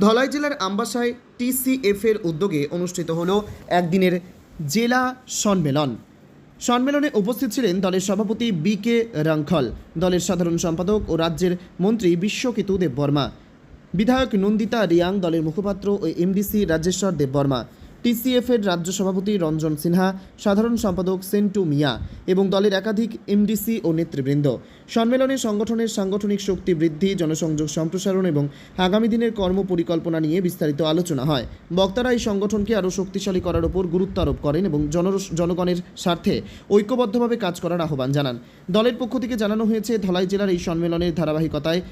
ধলাই জেলার আমবাসায় টিসিএফ এর উদ্যোগে অনুষ্ঠিত হলো একদিনের জেলা সম্মেলন। সম্মেলনে উপস্থিত ছিলেন দলের সভাপতি বি.কে. রাংখল, দলের সাধারণ সম্পাদক ও রাজ্যের মন্ত্রী বিশ্বকেতু দেববর্মা, বিধায়ক নন্দিতা রিয়াং, দলের মুখপাত্র ও এমডিসি রাজেশ্বর দেববর্মা, টিসিএফ এর রাজ্য সভাপতি রঞ্জন সিনহা, সাধারণ সম্পাদক সেন্টু মিয়া এবং দলের একাধিক এমডিসি ও নেতৃবৃন্দ। সম্মেলনে সংগঠনের সাংগঠনিক শক্তি বৃদ্ধি, জনসংযোগ সম্প্রসারণ এবং আগামী দিনের কর্মপরিকল্পনা নিয়ে বিস্তারিত আলোচনা হয়। বক্তারা এই সংগঠনকে আরও শক্তিশালী করার উপর গুরুত্ব আরোপ করেন এবং জনগণের স্বার্থে ঐক্যবদ্ধভাবে কাজ করার আহ্বান জানান। দলের পক্ষ থেকে জানানো হয়েছে, ধলাই জেলার এই সম্মেলনের ধারাবাহিকতায়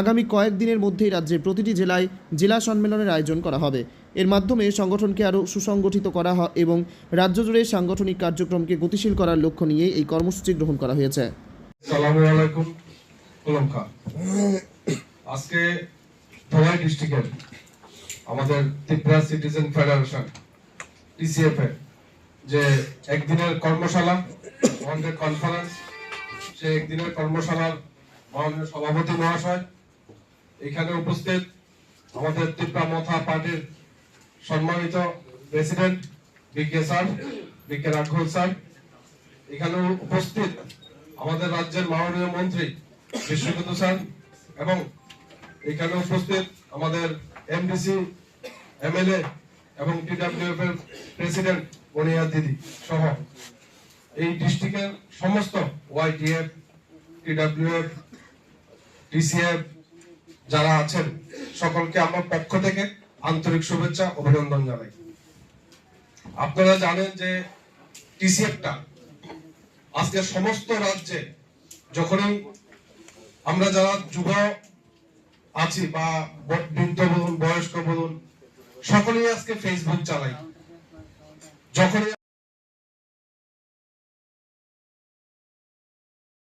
আগামী কয়েকদিনের মধ্যেই রাজ্যের প্রতিটি জেলায় জেলা সম্মেলনের আয়োজন করা হবে। এর মাধ্যমে সংগঠনকে আরও সুসংগঠিত করা এবং রাজ্য জুড়ে সাংগঠনিক কার্যক্রমকে গতিশীল করার লক্ষ্য নিয়ে এই কর্মসূচি গ্রহণ করা হয়েছে। আসসালামু আলাইকুম। আজকে ধলাই ডিস্ট্রিক্টের আমাদের ত্রিপুরা সিটিজেন ফেডারেশন টিসিএফ এর যে একদিনের কর্মশালা, আমাদের কনফারেন্স, সেই একদিনের কর্মশালার মাননীয় সভাপতি মহাশয়, এখানে উপস্থিত আমাদের ত্রিপুরা মথা পার্টির সম্মানিত প্রেসিডেন্ট বি.কে. রাংখল স্যার, এখানে উপস্থিত আমাদের রাজ্যের মাননীয় মন্ত্রী বিশ্বকেতু স্যার এবং এখানে উপস্থিত আমাদের এমডিসি, এমএলএ এবং টিডব্লিউএফ এর প্রেসিডেন্ট বনিয়া দিদি সহ এই ডিস্ট্রিক্টের সমস্ত ওয়াইটিএফ, টিডব্লিউএফ, টিসিএফ যারা আছেন সকলকে আমার পক্ষ থেকে আন্তরিক শুভেচ্ছা, অভিনন্দন জানাই। আপনারা জানেন যে টিসিএফটা আজকে সমস্ত রাজ্যে, যখনই আমরা যারা যুব আছি বা বৃদ্ধ বলুন, বয়স্ক বলুন, সকলেই আজকে ফেসবুক চালাই, যখনই